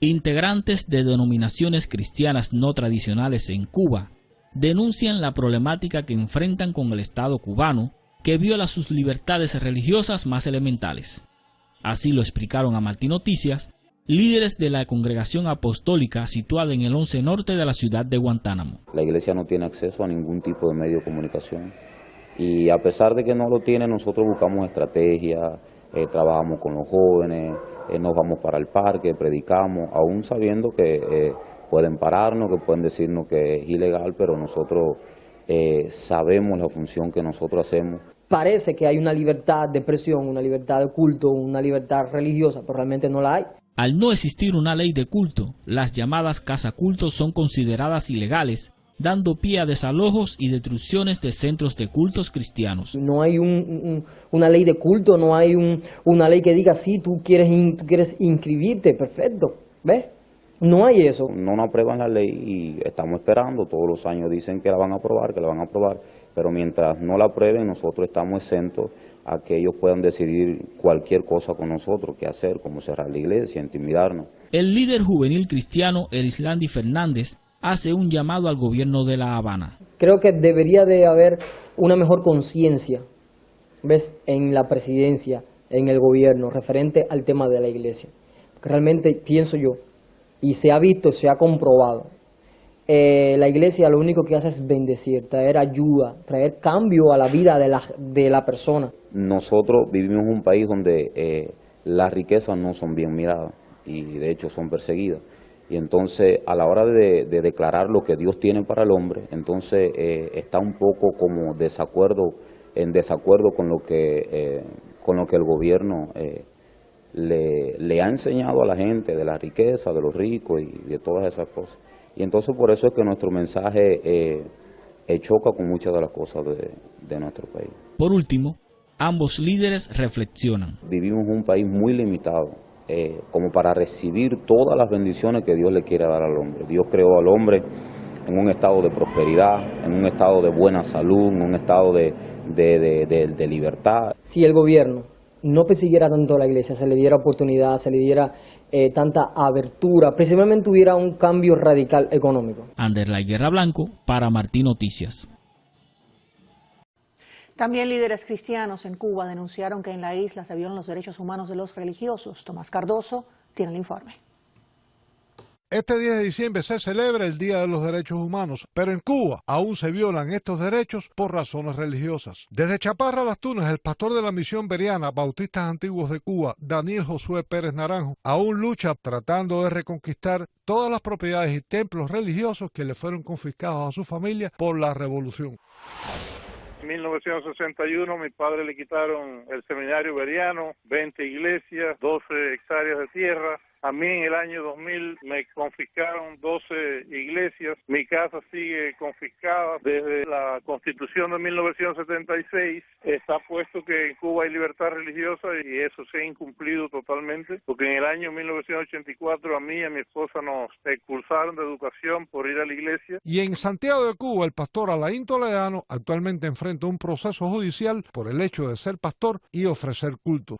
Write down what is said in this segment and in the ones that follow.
Integrantes de denominaciones cristianas no tradicionales en Cuba denuncian la problemática que enfrentan con el Estado cubano, que viola sus libertades religiosas más elementales. Así lo explicaron a Martí Noticias líderes de la congregación apostólica situada en el 11 Norte de la ciudad de Guantánamo. La iglesia no tiene acceso a ningún tipo de medio de comunicación y a pesar de que no lo tiene, nosotros buscamos estrategias, trabajamos con los jóvenes, nos vamos para el parque, predicamos, aún sabiendo que pueden pararnos, que pueden decirnos que es ilegal, pero nosotros sabemos la función que nosotros hacemos. Parece que hay una libertad de expresión, una libertad de culto, una libertad religiosa, pero realmente no la hay. Al no existir una ley de culto, las llamadas casacultos son consideradas ilegales, dando pie a desalojos y destrucciones de centros de cultos cristianos. No hay una ley de culto, no hay una ley que diga, sí, tú quieres inscribirte, perfecto, ¿ves? No hay eso. No nos aprueban la ley y estamos esperando, todos los años dicen que la van a aprobar, pero mientras no la aprueben nosotros estamos exentos a que ellos puedan decidir cualquier cosa con nosotros, qué hacer, cómo cerrar la iglesia, intimidarnos. El líder juvenil cristiano Erislandi Fernández hace un llamado al gobierno de La Habana. Creo que debería de haber una mejor conciencia, ¿ves?, en la presidencia, en el gobierno, referente al tema de la iglesia. Porque realmente pienso yo, y se ha visto, se ha comprobado, la iglesia lo único que hace es bendecir, traer ayuda, traer cambio a la vida de la persona. Nosotros vivimos en un país donde las riquezas no son bien miradas y de hecho son perseguidas. Y entonces a la hora de declarar lo que Dios tiene para el hombre, entonces está un poco como en desacuerdo con lo que el gobierno le ha enseñado a la gente de la riqueza, de los ricos y de todas esas cosas. Y entonces por eso es que nuestro mensaje choca con muchas de las cosas de nuestro país. Por último, ambos líderes reflexionan. Vivimos en un país muy limitado, como para recibir todas las bendiciones que Dios le quiere dar al hombre. Dios creó al hombre en un estado de prosperidad, en un estado de buena salud, en un estado de libertad. Si el gobierno no persiguiera tanto a la iglesia, se le diera oportunidad, se le diera tanta abertura, principalmente hubiera un cambio radical económico. Anderlay Guerra Blanco para Martí Noticias. También líderes cristianos en Cuba denunciaron que en la isla se violan los derechos humanos de los religiosos. Tomás Cardoso tiene el informe. Este 10 de diciembre se celebra el Día de los Derechos Humanos, pero en Cuba aún se violan estos derechos por razones religiosas. Desde Chaparra a Las Tunas, el pastor de la misión beriana Bautistas Antiguos de Cuba, Daniel Josué Pérez Naranjo, aún lucha tratando de reconquistar todas las propiedades y templos religiosos que le fueron confiscados a su familia por la revolución. En 1961 mi padre le quitaron el seminario beriano, 20 iglesias, 12 hectáreas de tierra. A mí en el año 2000 me confiscaron 12 iglesias, mi casa sigue confiscada desde la Constitución de 1976. Está puesto que en Cuba hay libertad religiosa y eso se ha incumplido totalmente, porque en el año 1984 a mí y a mi esposa nos expulsaron de educación por ir a la iglesia. Y en Santiago de Cuba, el pastor Alain Toledano actualmente enfrenta un proceso judicial por el hecho de ser pastor y ofrecer culto.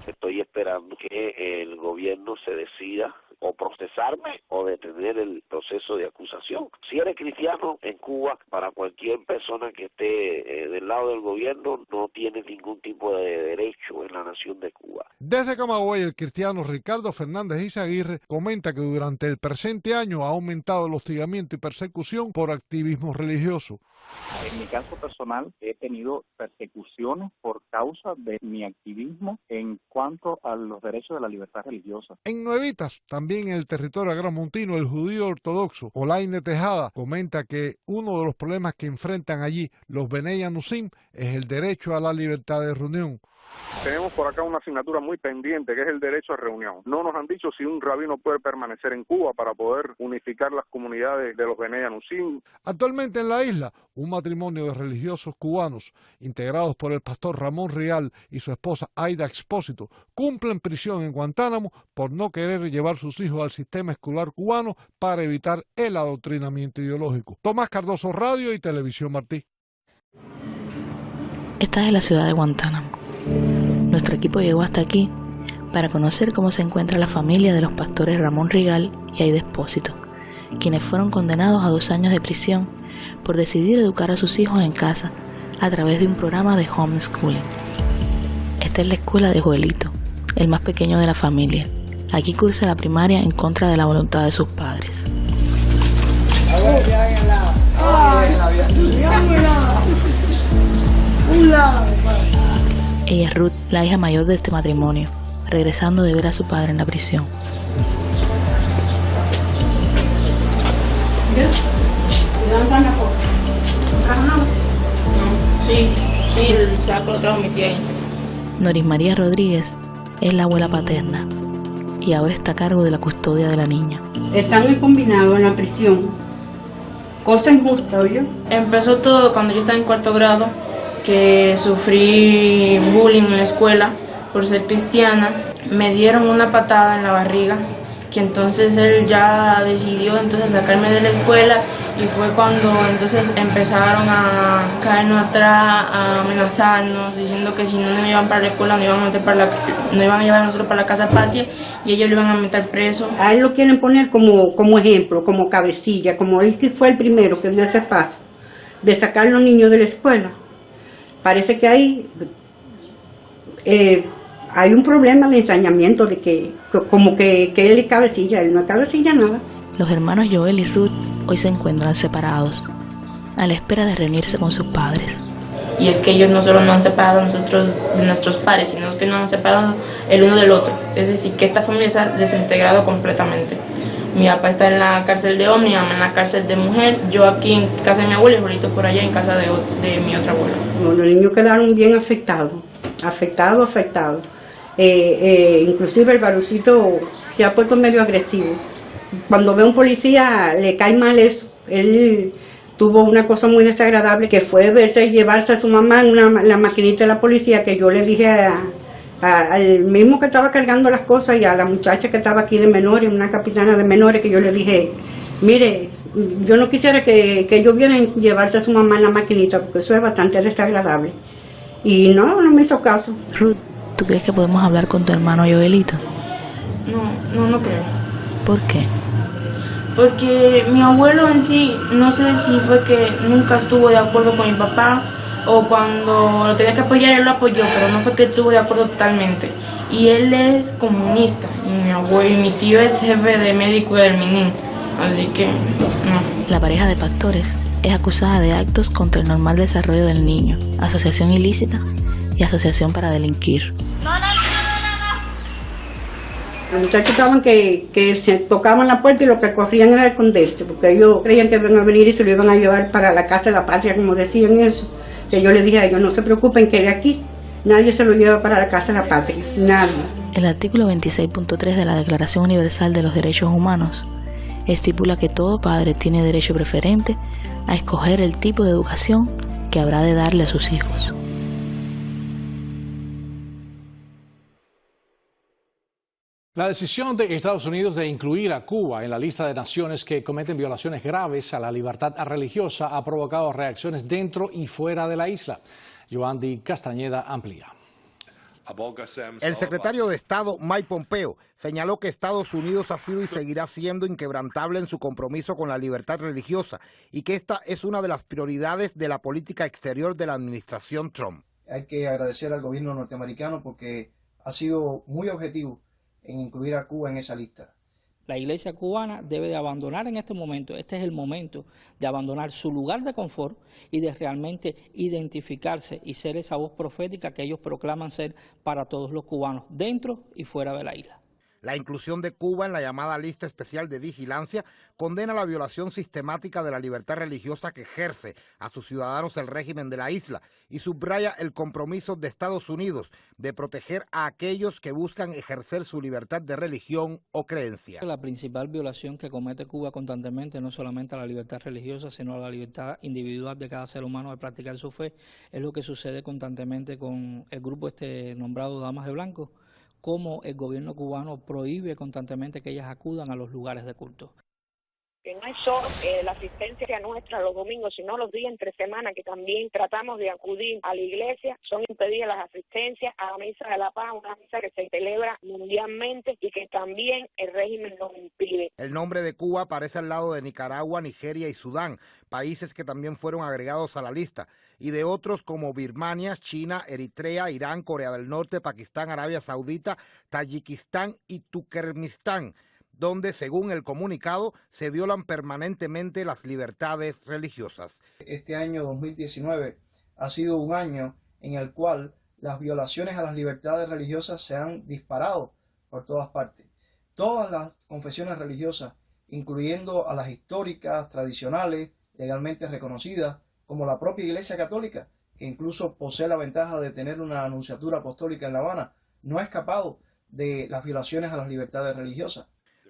Estoy esperando que el gobierno se decida o procesarme o detener el proceso de acusación. Si eres cristiano en Cuba, para cualquier persona que esté del lado del gobierno, no tiene ningún tipo de derecho en la nación de Cuba. Desde Camagüey, el cristiano Ricardo Fernández Izaguirre comenta que durante el presente año ha aumentado el hostigamiento y persecución por activismo religioso. En mi caso personal he tenido persecuciones por causa de mi activismo en cuanto a los derechos de la libertad religiosa. En Nuevitas, también en el territorio agramontino, el judío ortodoxo Olaine Tejada comenta que uno de los problemas que enfrentan allí los Benei Anusim es el derecho a la libertad de reunión. Tenemos por acá una asignatura muy pendiente que es el derecho a reunión. No nos han dicho si un rabino puede permanecer en Cuba para poder unificar las comunidades de los Benei Anusim. Actualmente en la isla, un matrimonio de religiosos cubanos integrados por el pastor Ramón Rial y su esposa Aida Expósito cumplen prisión en Guantánamo por no querer llevar sus hijos al sistema escolar cubano para evitar el adoctrinamiento ideológico. Tomás Cardoso, Radio y Televisión Martí. Esta es la ciudad de Guantánamo. Nuestro equipo llegó hasta aquí para conocer cómo se encuentra la familia de los pastores Ramón Rigal y Aida Espósito, quienes fueron condenados a 2 años de prisión por decidir educar a sus hijos en casa a través de un programa de homeschooling. Esta es la escuela de Joelito, el más pequeño de la familia. Aquí cursa la primaria en contra de la voluntad de sus padres. Ella es Ruth, la hija mayor de este matrimonio, regresando de ver a su padre en la prisión. Sí, el saco lo trajo mi tía ahí. Noris María Rodríguez es la abuela paterna y ahora está a cargo de la custodia de la niña. Están combinados en la prisión. Cosa injusta, ¿oye? Empezó todo cuando yo estaba en 4º grado, que sufrí bullying en la escuela por ser cristiana. Me dieron una patada en la barriga, que entonces él ya decidió entonces sacarme de la escuela, y fue cuando entonces empezaron a caernos atrás, a amenazarnos, diciendo que si no nos iban para la escuela nos iban a llevar a nosotros para la casa patria y ellos lo iban a meter preso. A él lo quieren poner como ejemplo, como cabecilla, como él que fue el primero que dio ese paso de sacar a los niños de la escuela. Parece que hay un problema de ensañamiento, de que como que él es cabecilla, él no es cabecilla nada. Los hermanos Joel y Ruth hoy se encuentran separados, a la espera de reunirse con sus padres. Y es que ellos no solo nos han separado nosotros de nuestros padres, sino que nos han separado el uno del otro. Es decir, que esta familia se ha desintegrado completamente. Mi papá está en la cárcel de hombre, mi mamá en la cárcel de mujer, yo aquí en casa de mi abuela y Julito por allá en casa de mi otra abuela. Los niños quedaron bien afectados. Inclusive el Barucito se ha puesto medio agresivo. Cuando ve a un policía le cae mal eso. Él tuvo una cosa muy desagradable que fue llevarse a su mamá en la maquinita de la policía, que yo le dije al mismo que estaba cargando las cosas y a la muchacha que estaba aquí de menores, una capitana de menores, que yo le dije, mire, yo no quisiera que ellos vieran llevarse a su mamá en la maquinita, porque eso es bastante desagradable. Y no me hizo caso. Ruth, ¿tú crees que podemos hablar con tu hermano Joelito? No creo. ¿Por qué? Porque mi abuelo en sí, no sé si fue que nunca estuvo de acuerdo con mi papá, o cuando lo tenía que apoyar él lo apoyó, pero no fue que estuvo de acuerdo totalmente. Y él es comunista, y mi abuelo y mi tío es jefe de médico del Minin, así que no. La pareja de pastores es acusada de actos contra el normal desarrollo del niño, asociación ilícita y asociación para delinquir. Los muchachos estaban que se tocaban la puerta y lo que corrían era esconderse, porque ellos creían que iban a venir y se lo iban a llevar para la casa de la patria, como decían eso. Que yo les dije a ellos, no se preocupen, que de aquí nadie se lo lleva para la casa de la patria, nadie. El artículo 26.3 de la Declaración Universal de los Derechos Humanos estipula que todo padre tiene derecho preferente a escoger el tipo de educación que habrá de darle a sus hijos. La decisión de Estados Unidos de incluir a Cuba en la lista de naciones que cometen violaciones graves a la libertad religiosa ha provocado reacciones dentro y fuera de la isla. Yoandi Castañeda amplía. El secretario de Estado, Mike Pompeo, señaló que Estados Unidos ha sido y seguirá siendo inquebrantable en su compromiso con la libertad religiosa y que esta es una de las prioridades de la política exterior de la administración Trump. Hay que agradecer al gobierno norteamericano porque ha sido muy objetivo en incluir a Cuba en esa lista. La iglesia cubana debe de abandonar en este es el momento de abandonar su lugar de confort y de realmente identificarse y ser esa voz profética que ellos proclaman ser para todos los cubanos, dentro y fuera de la isla. La inclusión de Cuba en la llamada lista especial de vigilancia condena la violación sistemática de la libertad religiosa que ejerce a sus ciudadanos el régimen de la isla y subraya el compromiso de Estados Unidos de proteger a aquellos que buscan ejercer su libertad de religión o creencia. La principal violación que comete Cuba constantemente, no solamente a la libertad religiosa, sino a la libertad individual de cada ser humano de practicar su fe, es lo que sucede constantemente con el grupo nombrado Damas de Blanco, como el gobierno cubano prohíbe constantemente que ellas acudan a los lugares de culto. que no es solo la asistencia nuestra los domingos, sino los días entre semana que también tratamos de acudir a la iglesia, son impedidas las asistencias a la Misa de la Paz, una misa que se celebra mundialmente y que también el régimen nos impide. El nombre de Cuba aparece al lado de Nicaragua, Nigeria y Sudán, países que también fueron agregados a la lista, y de otros como Birmania, China, Eritrea, Irán, Corea del Norte, Pakistán, Arabia Saudita, Tayikistán y Turkmenistán, donde, según el comunicado, se violan permanentemente las libertades religiosas. Este año 2019 ha sido un año en el cual las violaciones a las libertades religiosas se han disparado por todas partes. Todas las confesiones religiosas, incluyendo a las históricas, tradicionales, legalmente reconocidas, como la propia Iglesia Católica, que incluso posee la ventaja de tener una anunciatura apostólica en La Habana, no ha escapado de las violaciones a las libertades religiosas.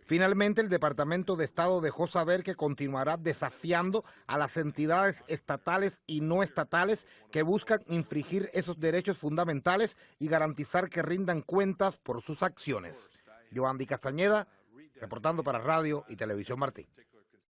Finalmente, el Departamento de Estado dejó saber que continuará desafiando a las entidades estatales y no estatales que buscan infringir esos derechos fundamentales y garantizar que rindan cuentas por sus acciones. Yoandi Castañeda, reportando para Radio y Televisión Martí.